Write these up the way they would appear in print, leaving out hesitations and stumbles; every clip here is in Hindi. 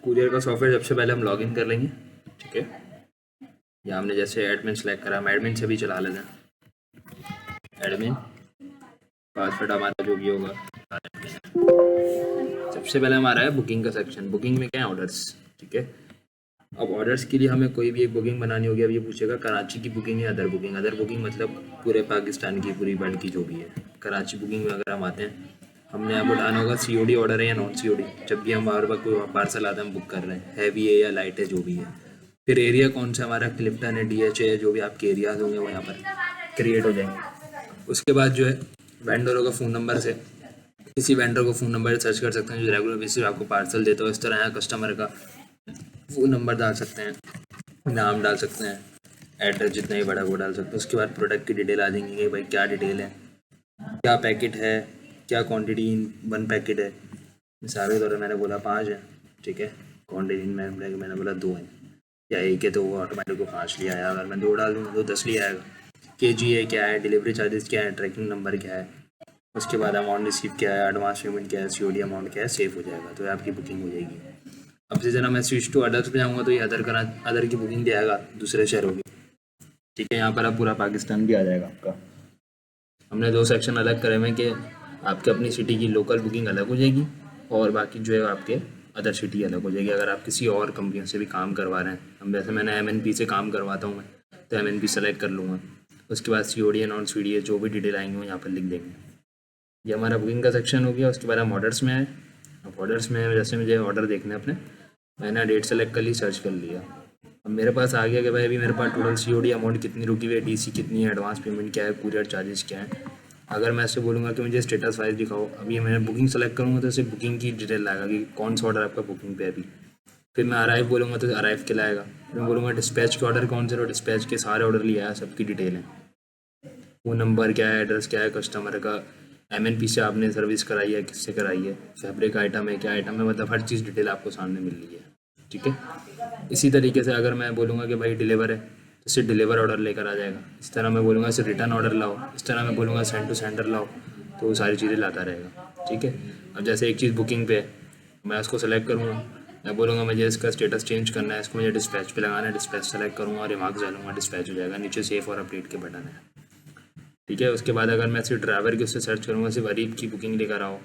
कुरियर का सॉफ्टवेयर सबसे पहले हम लॉगिन कर लेंगे, ठीक है। या हमने जैसे एडमिन सेलेक्ट करा, हम एडमिन से भी चला लेते हैं। एडमिन पासवर्ड हमारा जो भी होगा। सबसे पहले हमारा है बुकिंग का सेक्शन। बुकिंग में क्या है, ऑर्डर्स, ठीक है। अब ऑर्डर्स के लिए हमें कोई भी एक बुकिंग बनानी होगी। अब ये पूछेगा कराची की बुकिंग है अदर बुकिंग। अदर बुकिंग मतलब पूरे पाकिस्तान की, पूरी वर्ल्ड की जो भी है। कराची बुकिंग में अगर हम आते हैं, हमने यहाँ बताना होगा COD ऑर्डर है या नॉन COD। जब भी हम बार बार कोई पार्सल आता है हम बुक कर रहे हैं, हैवी है या लाइट है, जो भी है। फिर एरिया कौन सा हमारा, क्लिफ्टन है, DHA है, जो भी आपके एरियाज होंगे वो यहाँ पर क्रिएट हो जाएंगे। उसके बाद जो है वेंडरों का फ़ोन नंबर से, किसी वेंडर को फ़ोन नंबर सर्च कर सकते हैं जो रेगुलर बेसिस पे आपको पार्सल देता हो। इस तरह यहाँ कस्टमर का फ़ोन नंबर डाल सकते हैं, नाम डाल सकते हैं, एड्रेस जितना ही बड़ा वो डाल सकते हैं। उसके बाद प्रोडक्ट की डिटेल आ जाएंगी कि भाई क्या डिटेल है, क्या पैकेट है, क्या क्वांटिटी इन 1 पैकेट है। मिसाल के तौर पर मैंने बोला 5 है, ठीक है। क्वांटिटी में मैंने बोला 2 है या 1 है, तो वो ऑटोमेटिक को 5 लिया आया। अगर मैं 2 डाल दूँगा तो 10 लिया आएगा। KG है, क्या है, डिलीवरी चार्जेस क्या है, ट्रैकिंग नंबर क्या है, उसके बाद अमाउंट रिसीव क्या है, एडवांस पेमेंट क्या है, COD अमाउंट क्या है, सेव हो जाएगा। तो आपकी बुकिंग हो जाएगी। अब से जना मैं स्विच टू अदर्स पे जाऊँगा तो ये अदर की बुकिंग दिखाएगा दूसरे शहरों की, ठीक है। यहाँ पर अब पूरा पाकिस्तान भी आ जाएगा आपका। हमने 2 सेक्शन अलग करे हुए हैं कि आपके अपनी सिटी की लोकल बुकिंग अलग हो जाएगी और बाकी जो है आपके अदर सिटी अलग हो जाएगी। अगर आप किसी और कंपनियों से भी काम करवा रहे हैं, हम वैसे मैंने MNP से काम करवाता हूँ मैं, तो MNP सेलेक्ट कर लूँगा। उसके बाद COD या नॉन COD है, जो भी डिटेल आएंगे वो यहाँ पर लिख देंगे। ये हमारा बुकिंग का सेक्शन हो गया। उसके बाद हम ऑर्डर्स में आए। अब ऑर्डर्स में जैसे मुझे ऑर्डर देखने अपने, मैंने डेट सेलेक्ट कर ली, सर्च कर लिया। अब मेरे पास आ गया कि भाई अभी मेरे पास टोटल COD अमाउंट कितनी रुकी हुई है, DC कितनी है, एडवांस पेमेंट क्या है, कुरियर चार्जेस क्या है। अगर मैं ऐसे बोलूँगा कि मुझे स्टेटस वाइज दिखाओ, अभी मैं बुकिंग सेलेक्ट करूँगा तो सिर्फ बुकिंग की डिटेल लाएगा कि कौन सा ऑर्डर आपका बुकिंग पे है अभी। फिर मैं अराइव बोलूँगा तो अराइव के लाएगा। फिर मैं बोलूँगा डिस्पैच के ऑर्डर कौन से, और डिस्पैच के सारे ऑर्डर लिया है, सबकी डिटेल है, फ़ोन नंबर क्या है, एड्रेस क्या है, कस्टमर का MNP से आपने सर्विस कराई है, किससे कराई है, फैब्रिक आइटम है, क्या आइटम है, मतलब हर चीज़ डिटेल आपको सामने मिल रही है, ठीक है। इसी तरीके से अगर मैं बोलूँगा कि भाई डिलीवर है तो सिर्फ डिलीवर ऑर्डर लेकर आ जाएगा। इस तरह मैं बोलूँगा सिर्फ रिटर्न ऑर्डर लाओ, इस तरह मैं बोलूँगा सेंड टू सेंडर लाओ, तो वो सारी चीज़ें लाता रहेगा, ठीक है। अब जैसे एक चीज़ बुकिंग पे है, मैं उसको सेलेक्ट करूँगा, मैं बोलूँगा मुझे इसका स्टेटस चेंज करना है, इसको मुझे डिस्पैच पे लगाना है, डिस्पैच सेलेक्ट करूँगा और रिमार्क्स डालूंगा, डिस्पैच हो जाएगा। नीचे सेव और अपडेट के बटन है, ठीक है। उसके बाद अगर मैं सिर्फ ड्राइवर की उससे सर्च करूँगा, सिर्फ अरीब की बुकिंग लेकर आओ,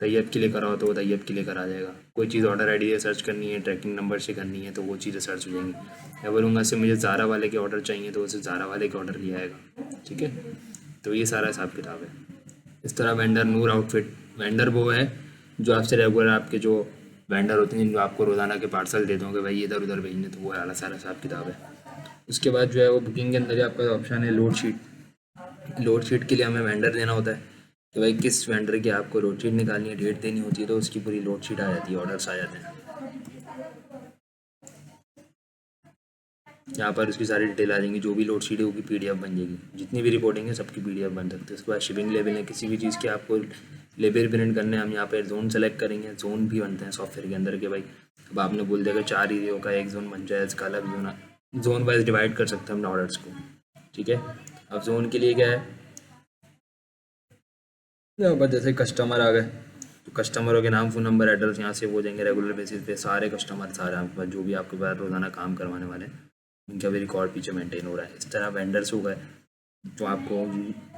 तैयब की लेकर आओ, तो वो तैयब की लेकर आ जाएगा। कोई चीज़ ऑर्डर ID से सर्च करनी है, ट्रैकिंग नंबर से करनी है, तो वो चीज़ें सर्च हो जाएंगी। मैं बोलूँगा सिर्फ मुझे ज़ारा वाले के ऑर्डर चाहिए, तो उसे ज़ारा वाले के ऑर्डर लिया आएगा, ठीक है। तो ये सारा हिसाब किताब है। इस तरह वेंडर नूर आउटफिट, वेंडर वो है जो आपसे रेगुलर आपके जो वेंडर होते हैं, जो आपको रोज़ाना के पार्सल दे दोगे भाई इधर उधर भेजने, तो वो वाला सारा हिसाब किताब है। उसके बाद जो है वो बुकिंग के अंदर आपका ऑप्शन है लोड शीट। लोड शीट के लिए हमें वेंडर देना होता है कि भाई किस वेंडर की आपको लोड शीट निकालनी है, डेट देनी होती है, तो उसकी पूरी लोड शीट आ जाती है, ऑर्डर्स आ जाते हैं। यहाँ पर उसकी सारी डिटेल आ जाएंगी, जो भी लोड शीट है वो की PDF बन जाएगी, जितनी भी रिपोर्टिंग है सबकी PDF बन सकती है। उसके बाद शिपिंग लेवल है, किसी भी चीज़ के आपको लेवल प्रिंट करने हैं, हम यहाँ पर जोन सेलेक्ट करेंगे। जोन भी बनते हैं सॉफ्टवेयर के अंदर के भाई, अब आपने बोल दिया कि 4 एरियो का एक जोन बन जाए, इसका अलग जोन, जोन वाइज डिवाइड कर सकते हैं हमने ऑर्डर्स को, ठीक है। अब जोन के लिए क्या है, यहाँ पर जैसे कस्टमर आ गए तो कस्टमरों के नाम, फ़ोन नंबर, एड्रेस यहाँ सेव हो जाएंगे रेगुलर बेसिस पे। सारे कस्टमर, सारे आपके पास जो भी आपके पास रोज़ाना काम करवाने वाले हैं, उनका भी रिकॉर्ड पीछे मेंटेन हो रहा है। इस तरह वेंडर्स हो गए जो आपको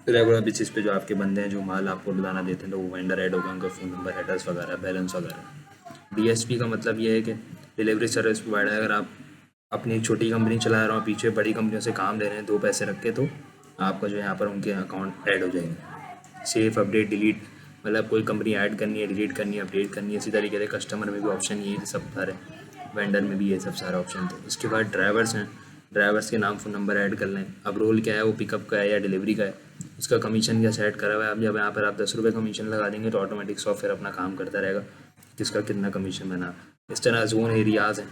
रेगुलर बेसिस पे जो आपके बंदे हैं जो माल आपको रोज़ाना देते हैं, तो वो वेंडर ऐड होगा, उनका फ़ोन नंबर, एड्रेस वगैरह, बैलेंस वगैरह। DSP का मतलब ये है कि डिलीवरी सर्विस प्रोवाइडर। अगर आप अपनी छोटी कंपनी चला रहे हो, पीछे बड़ी कंपनियों से काम ले रहे हैं 2 पैसे रख के, तो आपका जो है यहाँ पर उनके अकाउंट ऐड हो जाएंगे। सेव, अपडेट, डिलीट, मतलब कोई कंपनी ऐड करनी है, डिलीट करनी है, अपडेट करनी है। इसी तरीके से कस्टमर में भी ऑप्शन ये सब सारे, वेंडर में भी ये सब सारे ऑप्शन थे। उसके बाद ड्राइवर्स हैं, ड्राइवर्स के नाम, फ़ोन नंबर ऐड कर लें। अब रोल क्या है, वो पिकअप का है या डिलीवरी का है, उसका कमीशन क्या सेट करा हुआ है। अब जब यहाँ पर आप 10 रुपये कमीशन लगा देंगे तो ऑटोमेटिक सॉफ्टवेयर अपना काम करता रहेगा, किसका कितना कमीशन बना। इस तरह जोन एरियाज़ हैं,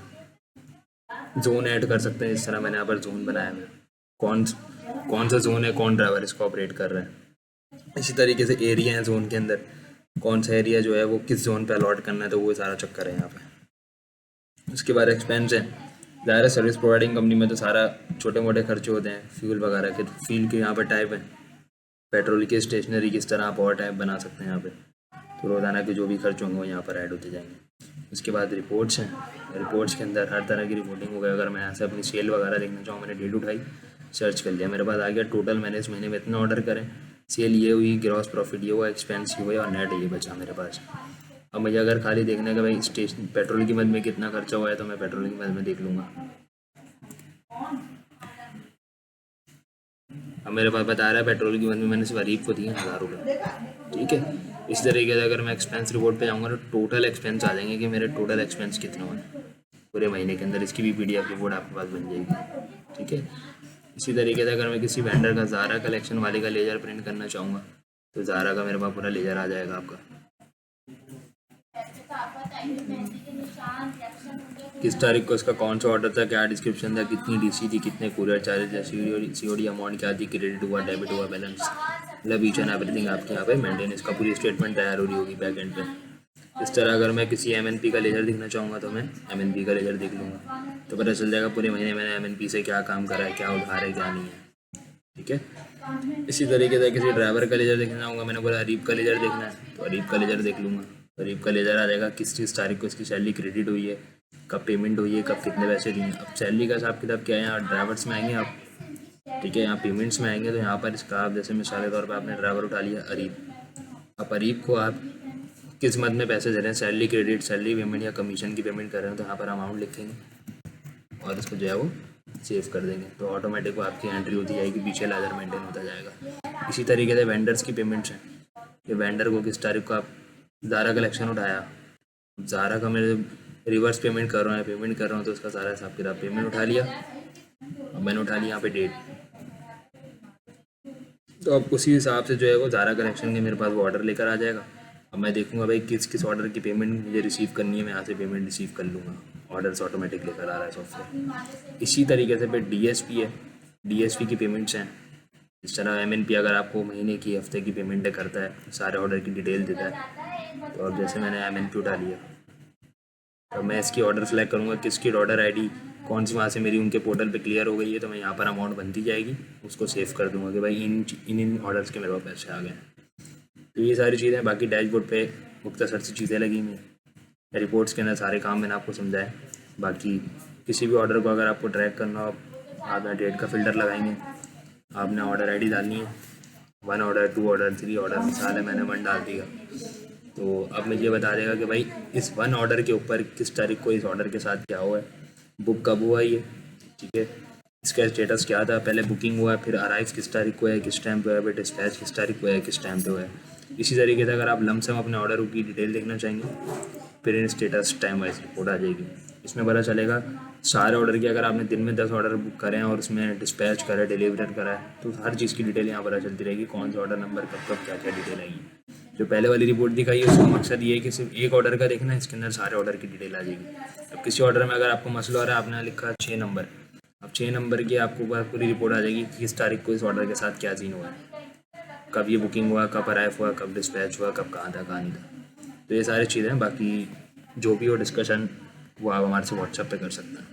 जोन ऐड कर सकते हैं। इस तरह मैंने यहाँ पर जोन बनाया है, कौन कौन सा जोन है, कौन ड्राइवर इसको ऑपरेट कर रहा है। इसी तरीके से एरिया है, जोन के अंदर कौन सा एरिया जो है वो किस जोन पे अलॉट करना है, तो वो सारा चक्कर है यहाँ पे। उसके बाद एक्सपेंस है, ज़ाहिर है सर्विस प्रोवाइडिंग कंपनी में तो सारा छोटे मोटे खर्चे होते हैं, फ्यूल वगैरह के। फ्यूल के यहाँ पर टाइप है, पेट्रोल की, स्टेशनरी, किस तरह आप और टाइप बना सकते हैं यहाँ पे। तो रोज़ाना के जो भी खर्च होंगे वो यहाँ पर ऐड होते जाएंगे। उसके बाद रिपोर्ट्स हैं, रिपोर्ट्स के अंदर हर तरह की रिपोर्टिंग हो गई। अगर मैं यहाँ से अपनी सेल वगैरह देखना चाहूँ, मैंने डेट उठाई, सर्च कर लिया, मेरे पास आ गया टोटल मैंने इस महीने में इतना ऑर्डर करें, सेल ये हुई, ग्रॉस प्रॉफिट ये हुआ, एक्सपेंस ये हुआ और नेट ये बचा मेरे पास। अब मुझे अगर खाली देखना है कि भाई स्टेशन पेट्रोल की मद में कितना खर्चा हुआ है, तो मैं पेट्रोल की मद में देख लूँगा। अब मेरे पास बता रहा है पेट्रोल की मद में मैंने सिर्फ अरीब को दिए 1000 रुपये, ठीक है। इस तरीके से अगर मैं एक्सपेंस रिपोर्ट पे जाऊँगा तो टोटल एक्सपेंस आ जाएंगे कि मेरे टोटल एक्सपेंस कितना हुआ पूरे महीने के अंदर। इसकी भी PDF रिपोर्ट आपके पास बन जाएगी, ठीक है। इसी तरीके से अगर मैं किसी वेंडर का ज़ारा कलेक्शन वाले का लेजर प्रिंट करना चाहूँगा, तो ज़ारा का मेरे पास पूरा लेजर आ जाएगा आपका, किस तारीख को इसका कौन सा ऑर्डर था, क्या डिस्क्रिप्शन था, कितनी DC थी, कितने कुरियर चार्जेस, COD अमाउंट क्या थी, क्रेडिट हुआ, डेबिट हुआ, बैलेंस, मतलब ईच एंड एवरीथिंग आपके यहाँ पे मेंटेन, इसका पूरी स्टेटमेंट तैयार हो रही होगी बैक एंड पे। इस तरह अगर मैं किसी MNP का लेजर देखना चाहूँगा तो मैं MNP का लेजर देख लूँगा, तो पता चल जाएगा पूरे महीने मैंने MNP से क्या काम करा है, क्या उधार है, क्या नहीं है, ठीक है। इसी तरीके से किसी ड्राइवर का लेजर देखना चाहूँगा, मैंने बोला अरीब का लेजर देखना है, तो अरीब का लेजर देख लूँगा। अरीब का लेजर आ जाएगा किस तारीख को इसकी सैलरी क्रेडिट हुई है, कब पेमेंट हुई है, कब कितने पैसे दिए। अब सैलरी का हिसाब किताब क्या है, यहाँ ड्राइवर्स में आएंगे आप, ठीक है, यहाँ पेमेंट्स में आएंगे, तो यहाँ पर इसका आप जैसे मिसाल के तौर पर आपने ड्राइवर उठा लिया अरीब, अब अरीब को आप किस मद में पैसे दे रहे हैं, सैलरी क्रेडिट, सैलरी पेमेंट या कमीशन की पेमेंट कर रहे हैं, तो यहाँ पर अमाउंट लिखेंगे और इसको जो है वो सेव कर देंगे, तो ऑटोमेटिक वो आपकी एंट्री होती जाएगी, पीछे लेजर मेंटेन होता जाएगा। इसी तरीके से वेंडर्स की पेमेंट्स हैं कि वेंडर को किस तारीख को आप ज़ारा कलेक्शन उठाया, ज़ारा का मेरे रिवर्स पेमेंट कर रहा हूँ तो उसका सारा हिसाब किताब पेमेंट उठा लिया, अब मैंने उठा लिया यहाँ पे डेट, तो अब उसी हिसाब से जो है वो ज़ारा कलेक्शन के मेरे पास वो ऑर्डर लेकर आ जाएगा। अब मैं देखूंगा भाई किस ऑर्डर की पेमेंट मुझे रिसीव करनी है, मैं यहाँ से पेमेंट रिसीव कर लूँगा, ऑर्डर्स ऑटोमेटिक लेकर आ रहा है सॉफ्टवेयर। इसी तरीके से फिर DSP है, DSP की पेमेंट्स हैं। इस तरह MNP अगर आपको महीने की, हफ्ते की पेमेंट करता है, सारे ऑर्डर की डिटेल देता है, तो अब जैसे मैंने MNP उठा लिया, तो मैं इसकी ऑर्डर सेलेक्ट करूँगा, किसकी ऑर्डर ID कौन सी वहाँ से मेरी उनके पोर्टल पे क्लियर हो गई है, तो मैं यहाँ पर अमाउंट बनती जाएगी, उसको सेव कर दूँगा कि भाई इन ऑर्डर्स के मेरे पास पैसे आ गए। तो ये सारी चीज़ें बाकी डैशबोर्ड पे मुख्तसर सी चीज़ें लगी हुई हैं। रिपोर्ट्स के अंदर सारे काम मैंने आपको समझाए। बाकी किसी भी ऑर्डर को अगर आपको ट्रैक करना हो, आपने डेट का फ़िल्टर लगाएंगे, आपने ऑर्डर ID डालनी है, 1 ऑर्डर, 2 ऑर्डर, 3 ऑर्डर, मिसाल है मैंने 1 डाल दिया, तो अब मुझे ये बता देगा कि भाई इस 1 ऑर्डर के ऊपर किस तारीख को इस ऑर्डर के साथ क्या हुआ है, बुक कब हुआ ये, ठीक है, इसका स्टेटस क्या था, पहले बुकिंग हुआ है, फिर अराइव किस तारीख को है, किस टाइम पे है, फिर डिस्पैच किस तारीख को है, किस टाइम पे हुआ है। इसी तरीके से अगर आप लमसम अपने ऑर्डर की डिटेल देखना चाहेंगे, फिर इन स्टेटस टाइम वाइज रिपोर्ट आ जाएगी। इसमें पता चलेगा सारे ऑर्डर की, अगर आपने दिन में 10 ऑर्डर बुक करे हैं और उसमें डिस्पैच करा है, डिलीवर करा है, तो हर चीज़ की डिटेल यहाँ पता चलती रहेगी, कौन सा ऑर्डर नंबर कब कब क्या क्या डिटेल आएगी। जो पहले वाली रिपोर्ट दिखाई है उसका मकसद ये है कि सिर्फ एक ऑर्डर का देखना है, इसके अंदर सारे ऑर्डर की डिटेल आ जाएगी। अब किसी ऑर्डर में अगर आपको मसला हो रहा है, आपने लिखा 6 नंबर, अब 6 नंबर की आपको पूरी रिपोर्ट आ जाएगी कि किस तारीख को इस ऑर्डर के साथ क्या सीन हुआ है, कब ये बुकिंग हुआ, कब अराइव हुआ, कब डिस्पैच हुआ, कब कहाँ था, कहाँ नहीं था। तो ये सारी चीज़ें, बाकी जो भी हो डिस्कशन वो आप हमारे से व्हाट्सएप पे कर सकते हैं।